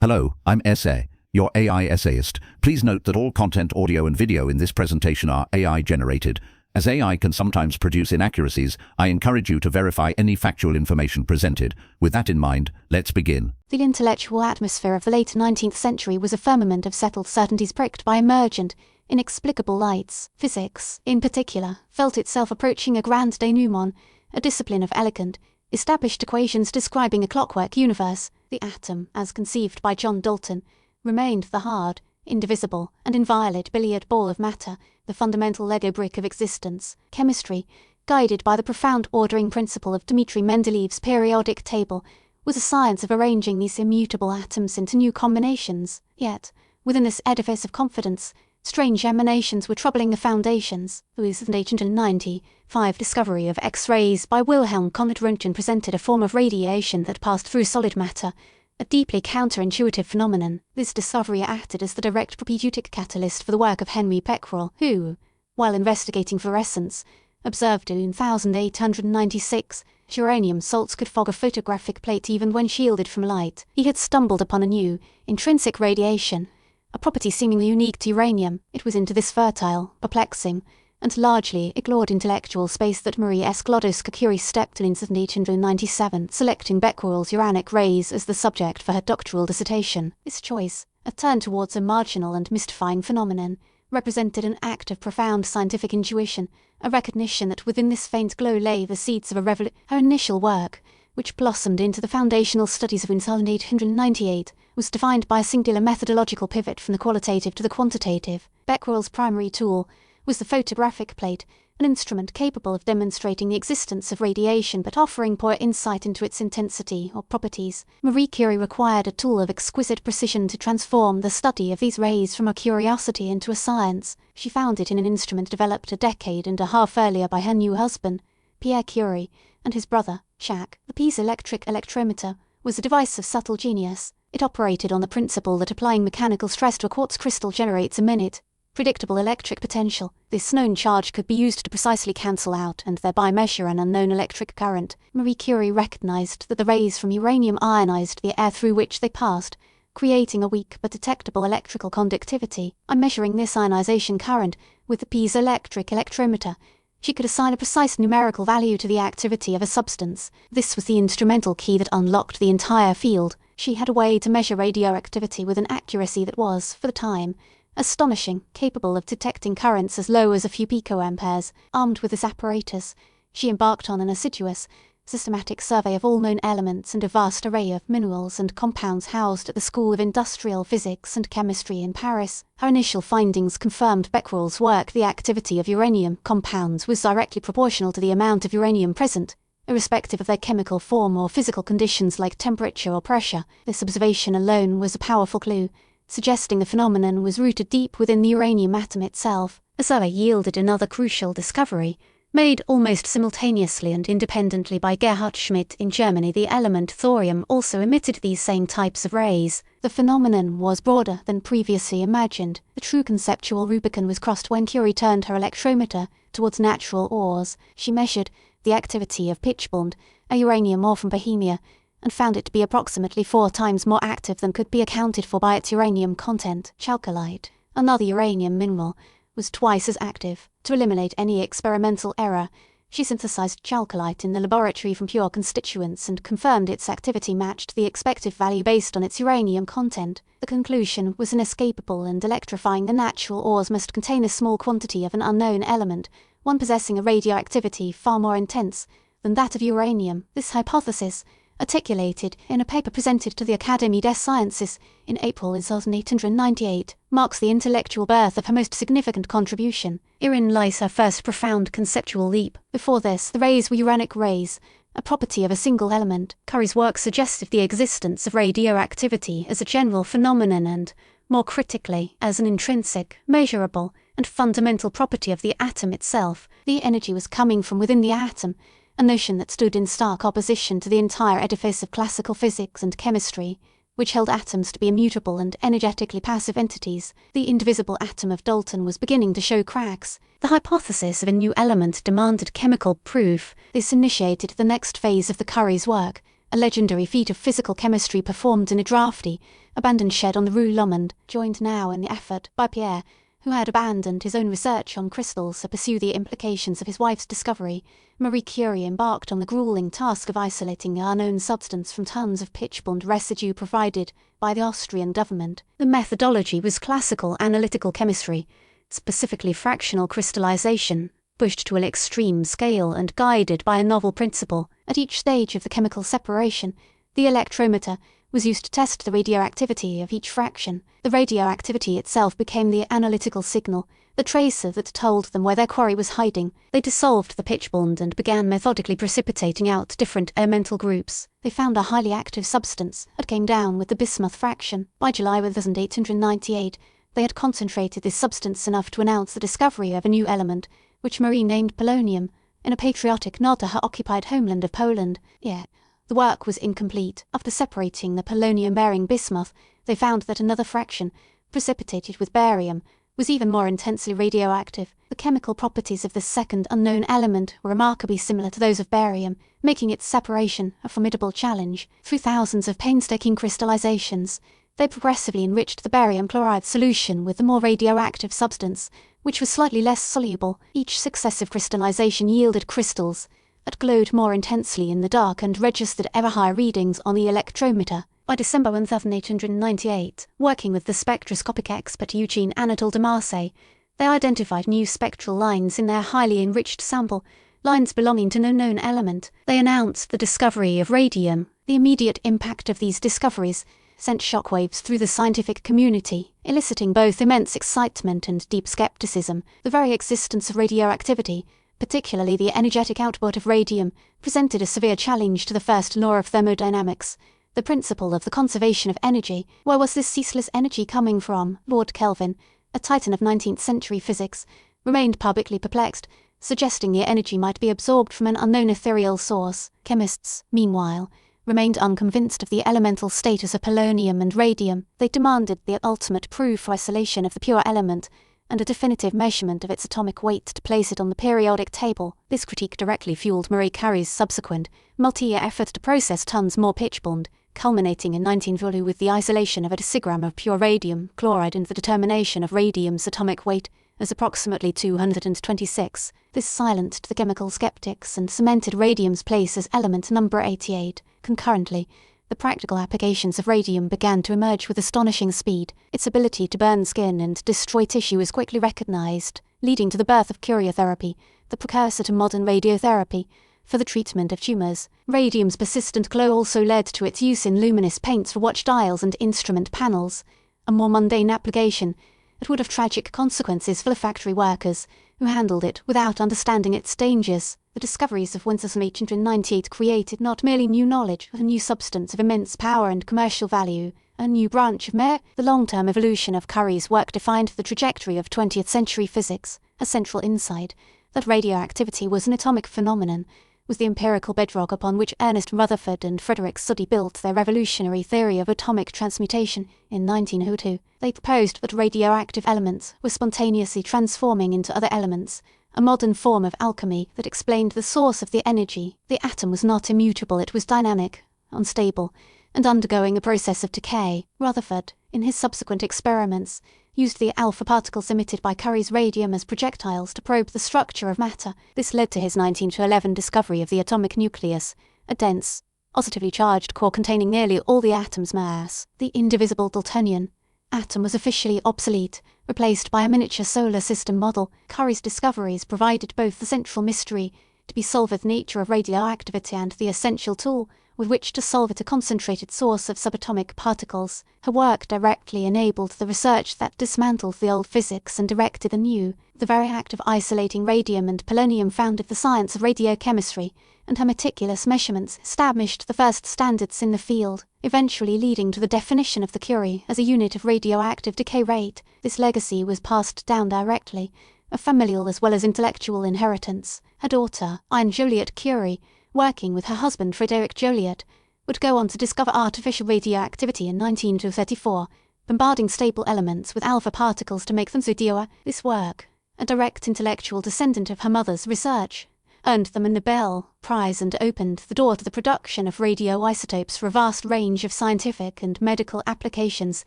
Hello, I'm Essay, your AI essayist. Please note that all content, audio and video in this presentation are AI generated. As AI can sometimes produce inaccuracies, I encourage you to verify any factual information presented. With that in mind, let's begin. The intellectual atmosphere of the late 19th century was a firmament of settled certainties pricked by emergent, inexplicable lights. Physics, in particular, felt itself approaching a grand denouement, a discipline of elegant, established equations describing a clockwork universe. The atom, as conceived by John Dalton, remained the hard, indivisible, and inviolate billiard ball of matter, the fundamental Lego brick of existence. Chemistry, guided by the profound ordering principle of Dmitri Mendeleev's periodic table, was a science of arranging these immutable atoms into new combinations. Yet, within this edifice of confidence, strange emanations were troubling the foundations. The 1895 discovery of X-rays by Wilhelm Conrad Röntgen presented a form of radiation that passed through solid matter, a deeply counterintuitive phenomenon. This discovery acted as the direct propedeutic catalyst for the work of Henry Becquerel, who, while investigating fluorescence, observed in 1896 uranium salts could fog a photographic plate even when shielded from light. He had stumbled upon a new, intrinsic radiation, a property seemingly unique to uranium. It was into this fertile, perplexing, and largely ignored intellectual space that Marie Skłodowska Curie stepped in 1897, selecting Becquerel's uranic rays as the subject for her doctoral dissertation. This choice, a turn towards a marginal and mystifying phenomenon, represented an act of profound scientific intuition, a recognition that within this faint glow lay the seeds of a revolution. Her initial work, which blossomed into the foundational studies of 1898, was defined by a singular methodological pivot from the qualitative to the quantitative. Becquerel's primary tool was the photographic plate, an instrument capable of demonstrating the existence of radiation but offering poor insight into its intensity or properties. Marie Curie required a tool of exquisite precision to transform the study of these rays from a curiosity into a science. She found it in an instrument developed a decade and a half earlier by her new husband, Pierre Curie, and his brother, Jacques. The piezoelectric electrometer was a device of subtle genius. It operated on the principle that applying mechanical stress to a quartz crystal generates a minute predictable electric potential. This known charge could be used to precisely cancel out and thereby measure an unknown electric current. Marie Curie recognized that the rays from uranium ionized the air through which they passed, creating a weak but detectable electrical conductivity. By measuring this ionization current with the piezoelectric electrometer, she could assign a precise numerical value to the activity of a substance. This was the instrumental key that unlocked the entire field. She had a way to measure radioactivity with an accuracy that was, for the time, astonishing, capable of detecting currents as low as a few picoamperes. Armed with this apparatus, she embarked on an assiduous, systematic survey of all known elements and a vast array of minerals and compounds housed at the School of Industrial Physics and Chemistry in Paris. Her initial findings confirmed Becquerel's work. The activity of uranium compounds was directly proportional to the amount of uranium present, irrespective of their chemical form or physical conditions like temperature or pressure. This observation alone was a powerful clue, suggesting the phenomenon was rooted deep within the uranium atom itself. The survey yielded another crucial discovery, made almost simultaneously and independently by Gerhard Schmidt in Germany. The element thorium also emitted these same types of rays. The phenomenon was broader than previously imagined. The true conceptual Rubicon was crossed when Curie turned her electrometer towards natural ores. She measured the activity of pitchblende, a uranium ore from Bohemia, and found it to be approximately 4 times more active than could be accounted for by its uranium content. Chalcolite, another uranium mineral, was twice as active. To eliminate any experimental error, she synthesized chalcolite in the laboratory from pure constituents and confirmed its activity matched the expected value based on its uranium content. The conclusion was inescapable and electrifying. The natural ores must contain a small quantity of an unknown element, one possessing a radioactivity far more intense than that of uranium. This hypothesis, articulated in a paper presented to the Académie des Sciences in April 1898, marks the intellectual birth of her most significant contribution. Herein lies her first profound conceptual leap. Before this, the rays were uranic rays, a property of a single element. Curie's work suggested the existence of radioactivity as a general phenomenon and, more critically, as an intrinsic, measurable, and fundamental property of the atom itself. The energy was coming from within the atom, a notion that stood in stark opposition to the entire edifice of classical physics and chemistry, which held atoms to be immutable and energetically passive entities. The indivisible atom of Dalton was beginning to show cracks. The hypothesis of a new element demanded chemical proof. This initiated the next phase of the Curie's work, a legendary feat of physical chemistry performed in a draughty, abandoned shed on the Rue Lomond, joined now in the effort by Pierre, who had abandoned his own research on crystals to pursue the implications of his wife's discovery. Marie Curie embarked on the grueling task of isolating the unknown substance from tons of pitch-blende residue provided by the Austrian government. The methodology was classical analytical chemistry, specifically fractional crystallization, pushed to an extreme scale and guided by a novel principle. At each stage of the chemical separation, the electrometer was used to test the radioactivity of each fraction. The radioactivity itself became the analytical signal, the tracer that told them where their quarry was hiding. They dissolved the pitchblende and began methodically precipitating out different elemental groups. They found a highly active substance that came down with the bismuth fraction. By July 1898, they had concentrated this substance enough to announce the discovery of a new element, which Marie named polonium, in a patriotic nod to her occupied homeland of Poland. Yet the work was incomplete. After separating the polonium-bearing bismuth, they found that another fraction, precipitated with barium, was even more intensely radioactive. The chemical properties of this second unknown element were remarkably similar to those of barium, making its separation a formidable challenge. Through thousands of painstaking crystallizations, they progressively enriched the barium chloride solution with the more radioactive substance, which was slightly less soluble. Each successive crystallization yielded crystals that glowed more intensely in the dark and registered ever higher readings on the electrometer. By December 1898, working with the spectroscopic expert Eugene Anatole de Marseille, they identified new spectral lines in their highly enriched sample, lines belonging to no known element. They announced the discovery of radium. The immediate impact of these discoveries sent shockwaves through the scientific community, eliciting both immense excitement and deep skepticism. The very existence of radioactivity, particularly the energetic output of radium, presented a severe challenge to the first law of thermodynamics, the principle of the conservation of energy. Where was this ceaseless energy coming from? Lord Kelvin, a titan of 19th century physics, remained publicly perplexed, suggesting the energy might be absorbed from an unknown ethereal source. Chemists, meanwhile, remained unconvinced of the elemental status of polonium and radium. They demanded the ultimate proof for isolation of the pure element, and a definitive measurement of its atomic weight to place it on the periodic table. This critique directly fueled Marie Curie's subsequent, multi-year effort to process tons more pitchblende, culminating in 1902 with the isolation of a decigram of pure radium chloride and the determination of radium's atomic weight as approximately 226. This silenced the chemical skeptics and cemented radium's place as element number 88. Concurrently, the practical applications of radium began to emerge with astonishing speed. Its ability to burn skin and destroy tissue was quickly recognized, leading to the birth of curiotherapy, the precursor to modern radiotherapy, for the treatment of tumors. Radium's persistent glow also led to its use in luminous paints for watch dials and instrument panels, a more mundane application that would have tragic consequences for the factory workers, who handled it without understanding its dangers. The discoveries of 1898 created not merely new knowledge, but a new substance of immense power and commercial value, a new branch of the long-term evolution of Curie's work defined the trajectory of 20th century physics. A central insight, that radioactivity was an atomic phenomenon, was the empirical bedrock upon which Ernest Rutherford and Frederick Soddy built their revolutionary theory of atomic transmutation in 1902. They proposed that radioactive elements were spontaneously transforming into other elements, a modern form of alchemy that explained the source of the energy. The atom was not immutable, it was dynamic, unstable, and undergoing a process of decay. Rutherford, in his subsequent experiments, used the alpha particles emitted by Curie's radium as projectiles to probe the structure of matter. This led to his 1911 discovery of the atomic nucleus, a dense, positively charged core containing nearly all the atom's mass. The indivisible Daltonian atom was officially obsolete, replaced by a miniature solar system model. Curie's discoveries provided both the central mystery to be solved the nature of radioactivity and the essential tool with which to solve it, a concentrated source of subatomic particles. Her work directly enabled the research that dismantled the old physics and erected the new. The very act of isolating radium and polonium founded the science of radiochemistry, and her meticulous measurements established the first standards in the field, eventually leading to the definition of the Curie as a unit of radioactive decay rate. This legacy was passed down directly, a familial as well as intellectual inheritance. Her daughter, Anne Joliot Curie, working with her husband Frédéric Joliot, would go on to discover artificial radioactivity in 1934, bombarding stable elements with alpha particles to make them radioactive. This work, a direct intellectual descendant of her mother's research, earned them a Nobel Prize and opened the door to the production of radioisotopes for a vast range of scientific and medical applications.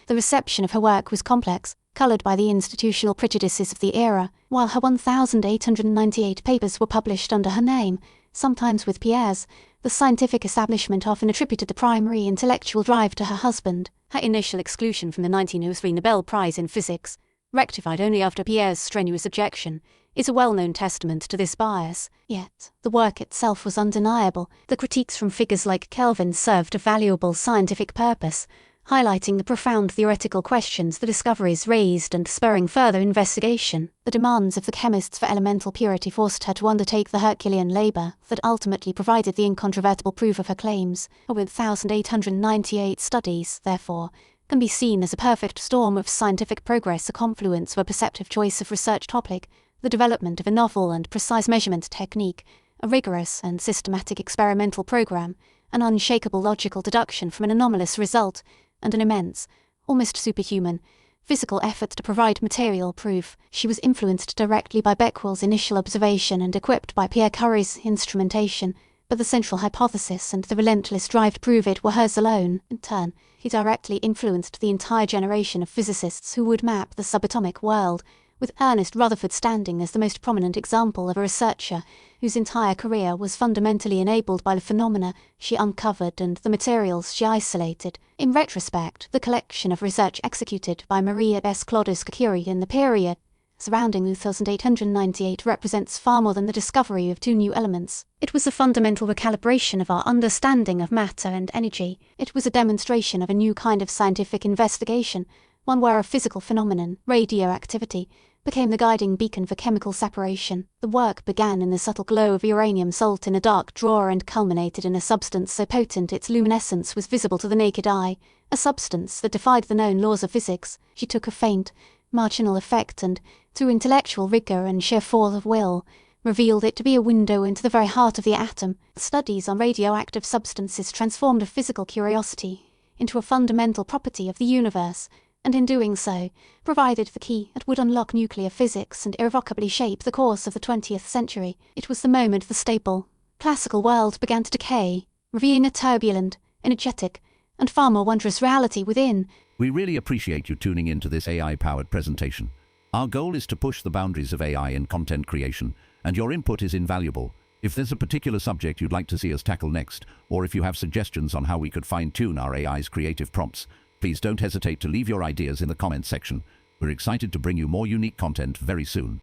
The reception of her work was complex, coloured by the institutional prejudices of the era, while her 1,898 papers were published under her name, sometimes with Pierre's. The scientific establishment often attributed the primary intellectual drive to her husband. Her initial exclusion from the 1903 Nobel Prize in Physics, rectified only after Pierre's strenuous objection, is a well-known testament to this bias. Yet, the work itself was undeniable. The critiques from figures like Kelvin served a valuable scientific purpose, highlighting the profound theoretical questions the discoveries raised and spurring further investigation. The demands of the chemists for elemental purity forced her to undertake the Herculean labour that ultimately provided the incontrovertible proof of her claims. Her 1,898 studies, therefore, can be seen as a perfect storm of scientific progress, a confluence of a perceptive choice of research topic, the development of a novel and precise measurement technique, a rigorous and systematic experimental program, an unshakable logical deduction from an anomalous result, and an immense, almost superhuman, physical effort to provide material proof. She was influenced directly by Becquerel's initial observation and equipped by Pierre Curie's instrumentation, but the central hypothesis and the relentless drive to prove it were hers alone. In turn, he directly influenced the entire generation of physicists who would map the subatomic world, with Ernest Rutherford standing as the most prominent example of a researcher whose entire career was fundamentally enabled by the phenomena she uncovered and the materials she isolated. In retrospect, the collection of research executed by Maria Skłodowska Curie in the period surrounding 1898 represents far more than the discovery of two new elements. It was a fundamental recalibration of our understanding of matter and energy. It was a demonstration of a new kind of scientific investigation, one where a physical phenomenon, radioactivity, became the guiding beacon for chemical separation. The work began in the subtle glow of uranium salt in a dark drawer and culminated in a substance so potent its luminescence was visible to the naked eye, a substance that defied the known laws of physics. She took a faint, marginal effect and, through intellectual rigour and sheer force of will, revealed it to be a window into the very heart of the atom. Studies on radioactive substances transformed a physical curiosity into a fundamental property of the universe, and in doing so, provided the key that would unlock nuclear physics and irrevocably shape the course of the 20th century. It was the moment the stable, classical world began to decay, revealing a turbulent, energetic, and far more wondrous reality within. We really appreciate you tuning into this AI-powered presentation. Our goal is to push the boundaries of AI in content creation, and your input is invaluable. If there's a particular subject you'd like to see us tackle next, or if you have suggestions on how we could fine-tune our AI's creative prompts, please don't hesitate to leave your ideas in the comments section. We're excited to bring you more unique content very soon.